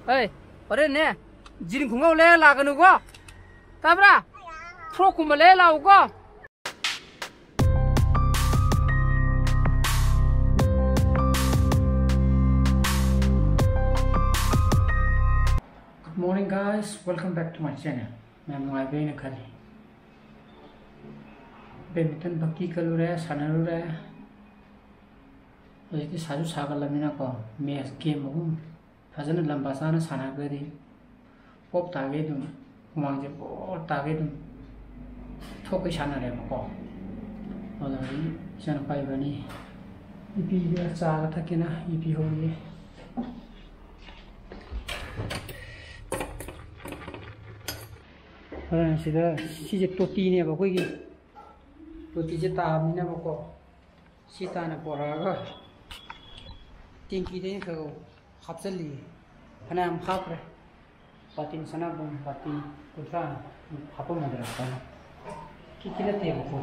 Hey, ore ne, jiring khungau le laganu ko. Tabra, fro kuma le lau ko. Good morning guys, welcome back to my channel. मैं मुआई Ben खाली badminton बक्की कलू रहे सानरू रहे हजिक साजू सागलमिना को मैच गेम हम फजन लंबा साना सानागरी पॉप तागे दुम हुमांजे पॉप तागे दुम थोकै साना रे को अदरी जन पाइबनी इपी चागा थकिना इपी होगे सिदा सिजे टोटीने बखोगी टोटी जे ताबनिना बको सिताना पोरागा टिंकी दे खगो हापसली फनाम खाप्रे पातिन सना बम पाति कुत्रा हापो मदरा पाना किकिला ते बको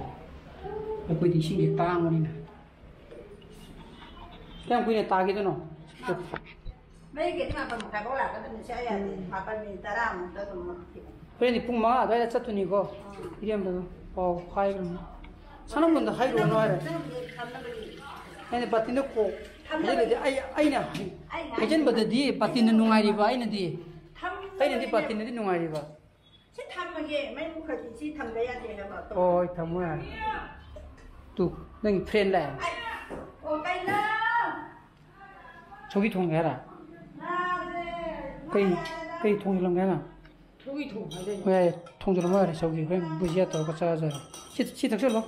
कोई दिसिं दे तांगनिना क्या कोई तागे दनो mấy cái mà phần cái bố là cái mình sẽ mà phần mình ta làm đó tụi mình 그래 ning 마 아다야 쳤더니고 이름도 하이로 사는 건데 하이로 놓아래 아니 바티는 꼭 이제 아이나 예전 버더디 바티는 농아리바 아이는디 아이는디 바티는디 농아리바 sẽ thăm cái mấy cái gì thăm đấy anh thì là bảo ôi thăm quá tu nâng friend lại ô cái đó 저기 통해라 cây 통이 lòng cái nào 통이 통 왜 통으로 말해 저기 왜 무시야 또 가자자 시 닥쳐로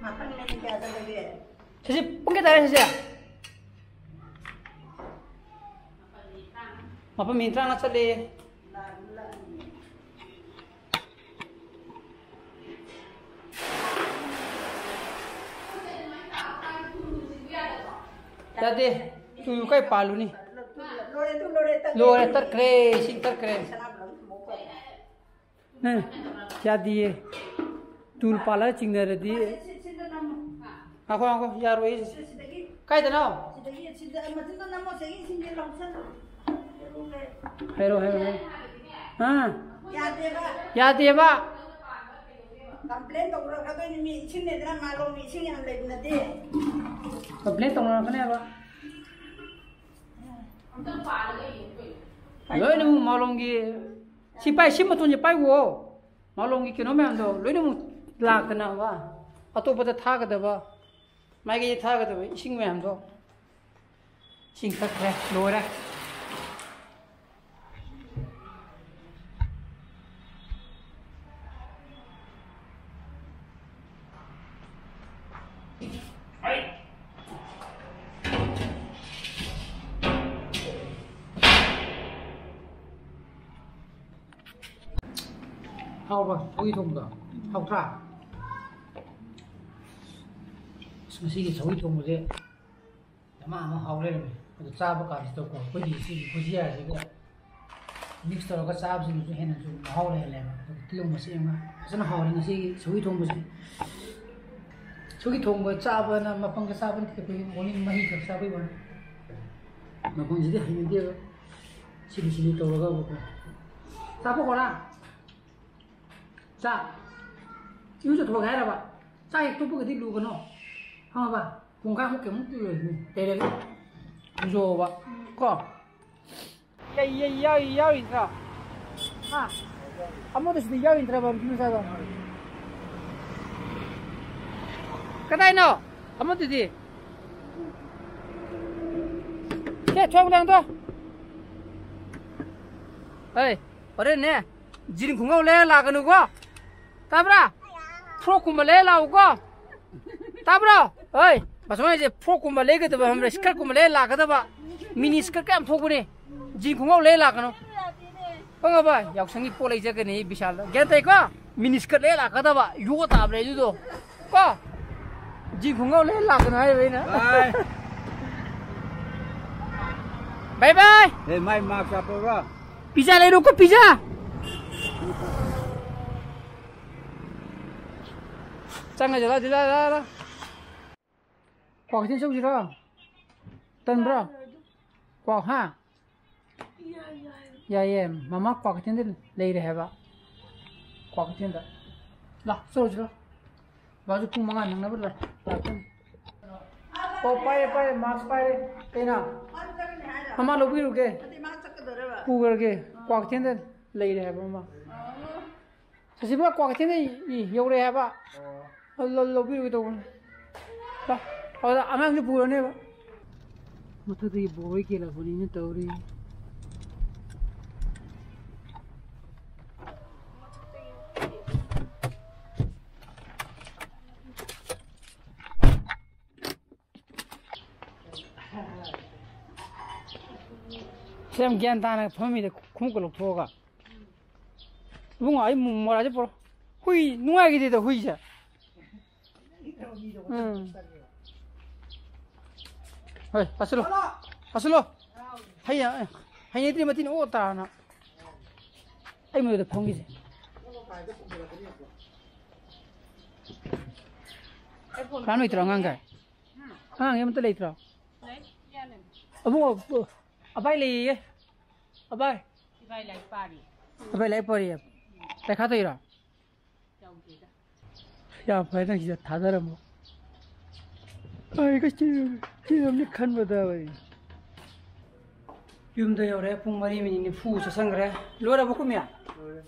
mà phần mình cái đó cái 사실 뽕게 달아 사실 apa minta na chale jadi tu kai palu ni lore tar kre sing tar kre ne jadi tul pala cingna di ako yaro is kai da no hello ha ya deba complain tong ra ka ni mi ching ne dra ma lo mi ching yang le na de complain tong ra ka ne ba lối nó màu lông gì si bay si mà tuần gì bay wo màu lông gì kia nó mang đâu lối nó lạc cái nào ba à tôi bắt đầu thả cái đó ba mấy cái gì thả cái đó sinh mang đâu sinh thật đấy lối đấy hao rồi sôi thùng rồi hao ra cái gì sôi thùng rồi mà hao lên rồi cha bác cả thì tôi có gì cái gì cái mix rồi cái cha gì nó hiện nó hao lên tiêu mà xem mà nó hao lên cái sôi thùng rồi sôi thùng rồi cha bên mà phong cái cha bên thì cái món mà hi cái cha bên mà phong gì đấy hay đi rồi xin tôi rồi cha bác có 자, 이거 더 가야 봐. 자, 이 또보게 뒤로 가노. 하 봐. 공간 혹게 못 뛰어. 때려. 무서워 봐. 거. 야 인tra. 아. 아무도 시대 야 인tra 봐. 무슨 사람. cái nó 아무도 đi. 걔 저거랑 더. 에이, 어렸네. 지금 공항 내 나가는 거. tabra pro kuma le la ugo tabra oi basma je pro kuma le ga da ba hamre skar kuma le la ga da ba mini skar kam thogune ji khungau le la ga no panga ba yak sangi po lai je ga ni bisal gen tai ko mini skar le la ga da ba yu ta bre ju do ko ji khungau le la ga na ai na bye bye hey mai ma sa po ra pizza le ro ko pizza Sang này ra quả trên sông gì đó tân bro quack हाँ याये मामा quack थे ले रहे हैं बा quack थे ला चलो चलो बाजू पुंग मंगा नंग ना बोला ओ पाए मास्क पाए तेना मामा लोगी रुके पूगर के क्वाक थे ले रहे हैं मामा सचिबा क्वाक थे यो रहे हैं बा लोगी रुके तो ला और अमांग से पूरा नहीं बा मतलब ये बोरी के लगनी ने तौरी सेम ज्ञान ताना फमी दे खुम को लोग थोगा बुंगा आई मोरा जे पर हुई नुआ की दे तो हुई जा Hei, pasalo. Pasalo. Hayya, hayya tri matin o ta na. Ai mo de phongi je. Kan itra ngang kai. Ha, ngem ta le itra. Abu abai le ye. Abai. Abai lai pari. Abai lai pari. Ta kha ta ira. Ya, phai na ji tha da ra mo. Ai cái chứ nó khăn vào đây yum đây rồi phung mari mình đi phu cho sang rồi lúa đâu có mía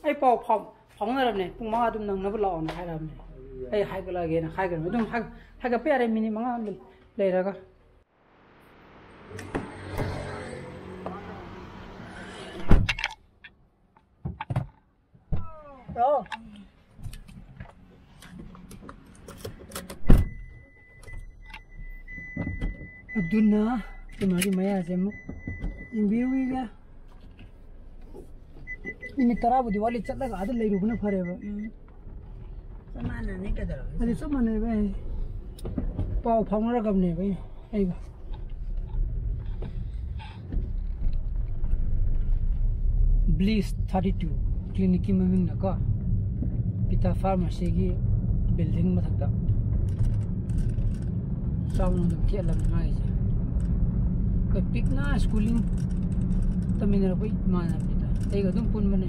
ai bảo phồng nó làm này phung mang đun nằng nó bị lỏng hay làm này ai hai cái là cái này hai cái đúng hai cái bé này mình mang lấy ra cơ đó Abdullah, तुम्हारी मया से मुक इन भी हुई क्या इन्हें तराब दिवाली चल रहा आदर ले रुकने फरे बा सामान नहीं कर दो अरे सामान है भाई पाव फांग रहा कब नहीं भाई आई बा Bliss 32 क्लिनिक की मम्मी ना का पिता फार्मेसी की बिल्डिंग में था साउंड तो क्या लग रहा है कोई पिकना स्कूलिंग तमिल नाडु कोई माना पिता एक तुम पुन बने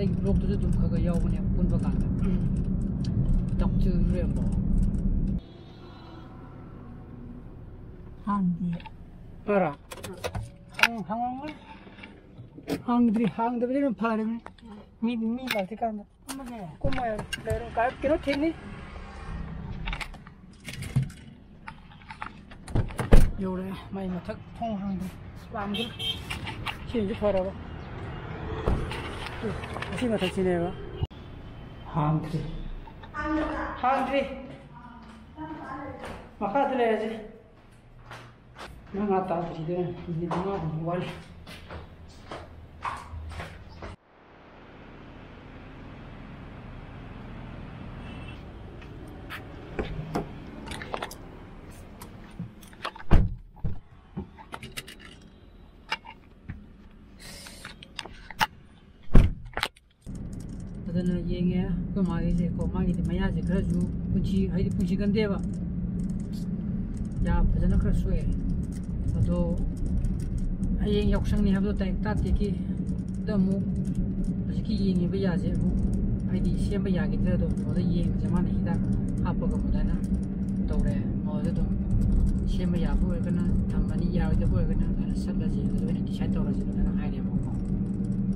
एक ब्लॉक तो तुम खगा याव बने पुन बका डॉक्टर रेमबो हांगी परा हांग दे में फारे में मी लगते का ना को मैं ले रो का किरो ठीक नहीं Yo đây, mày mà thắc phong hàng đi, làm chứ, chỉ giúp phơi đâu, chỉ mà thắc chỉ này mà, hàng đi, mà khác thế này gì, nó ngắt tao thì đây, nhìn nó không quay. Adana yenge ko magi je ko magi de maya je khara ju punchi hai de punchi gande ba ya phajana khara sue ado ayeng yoksang ni habdo tai ta te ki da mu ki yenge ba ya je bu ai di sem ba ya gi da do oda yeng jama na hida hapa ga mudana tore mo de do sem ba ya bu ga na thamani ya de bu ga na ana sabla je do ni decide tore je na hai ne mo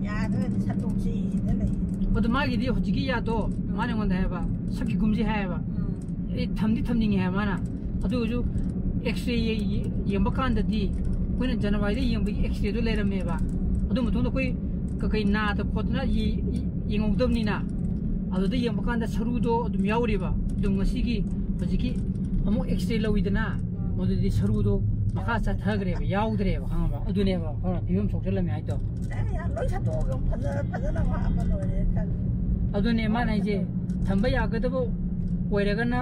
ya de chat dong ji de le तो मागी दी होजिकी या तो माने गंदा है बा सबकी गुमजी है बा ए थमनी है माना अदु जो एक्स-रे यंबा कांद दी कोइन जनवरी दे यंबा एक्स-रे दो लेरमे बा अदु मतुंग द कोई ककई ना त खोतना यंगौदमनी ना अदु दे यंबा कांद सरू दो अदुम यावरी बा दु ngasiगी होजिकी अमो एक्स-रे लविदना मदु दी सरू दो मखा चा थगरे बा यावदरे बा खंबा अदुने बा होना फिबम सोचलमे हाय तो lối sát đồ cũng phải là hoa mà rồi đấy अदुने माने जे थंबा यागदबो ओइरगना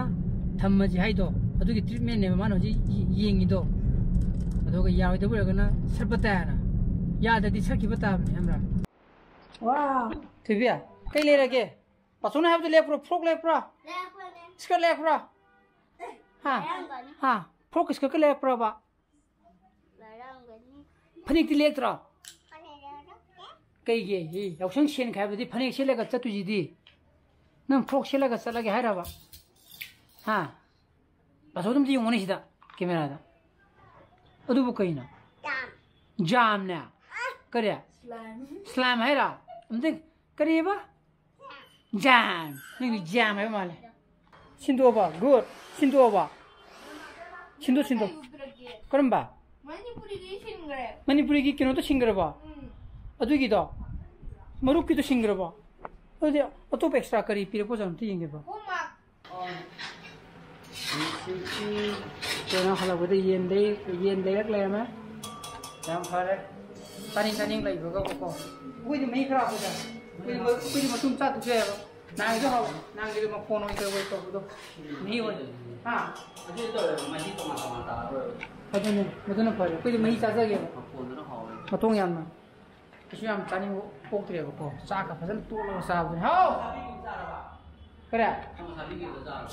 थम्मजी हाइदो अदुगी ट्रीटमेंट ने मानो जी येंगिदो अदुगा यावदबो रगना सरपताना याददी सकी बताबने हमरा वाह थिबिया कई ले रगे पसुना है तो ले प्रो फ्रॉक ले प्रो स्कर्ट ले प्रो हां हां फ्रॉक स्कर्ट ले प्रो बा फनिक ती लेक्ट्रो कई यावसंग सेन खाइबदी फनिक सेलेगा चतुजिदी नंग फ्रॉक सेलेगा चलगे हायराबा हा बसोदम जी योंगने सिदा कैमरादा अदुबु कइना जाम ने करिया स्लाइम हायरा अमदे करियबा जाम नंग जाम है माले सिंदोबा गुड सिंदोबा सिंदो करम्बा मणिपुरी की किनो तो सिंगरबा अदुगी तो मरुक की तो सिंगरबा अदे अतोप एक्स्ट्रा करी पिरे पोजन ती यंगेबा तेना हला बदे येन लेक लेमा जाम फारे तानी लाइबो को उइदि मै खरा होजा उइदि मसुम चा तुसेबा नांग जो हाव नांग जे म फोन ओइ करबो तो बदो नी हो हा अदे तो मजी तो माता अदने मदन फारे उइदि मै चा जगे फोन न हाव मतों यामना किसी हम तानी वो पोक्तरे को चाका फजन तोलो साबने हाव करा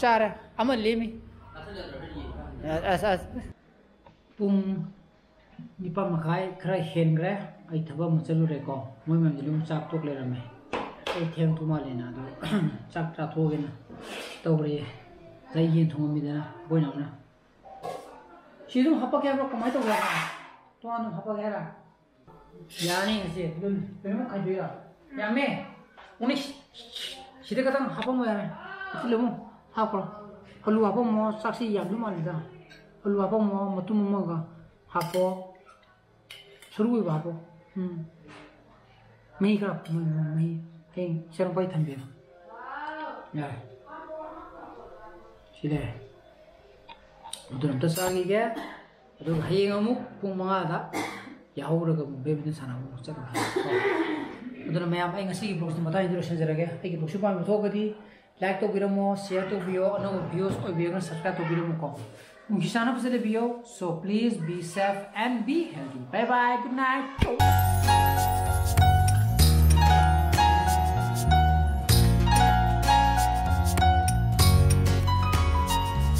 चार अमन लेमी पुंग निपा मखाई खरा हेनग्रे आई थबा मचलुरे को मोय मम दिलुम चाक तोक लेरमे आई थेंग तुमा लेना दो चाक ता थोगेना तौरे जाय येन थोंगमिदना बोयनावना सिदुम हपा केब्रो कमाय तो गा तो अनु हपा गेरा यानी से दुम बेम खाइबेरा यामे उनि सिदे कतम हपा मो यामे इलमु हापरो हलु हपा मो साक्षी यामनु मानिदा हलु हपा मो मतुम मगा हापो सुरुइ बापो मई का मई हे सरम पाइ थंबे या सिदे उदरम त सागी गे अदु हयेंग अमु पुंग मंगा दा याहौरगा बेबिन सानामु चलो अदुना मयाम आई ngasi ब्लॉग्स मता इंट्रोडक्शन जरगे आई ब्लॉग्स पाम थोगदी लाइक तो बिरमो शेयर तो वीडियो अनो वीडियोस और वीडियो सब्सक्राइब तो बिरमो को मुखिसाना फसले video so please be safe and be healthy bye bye good night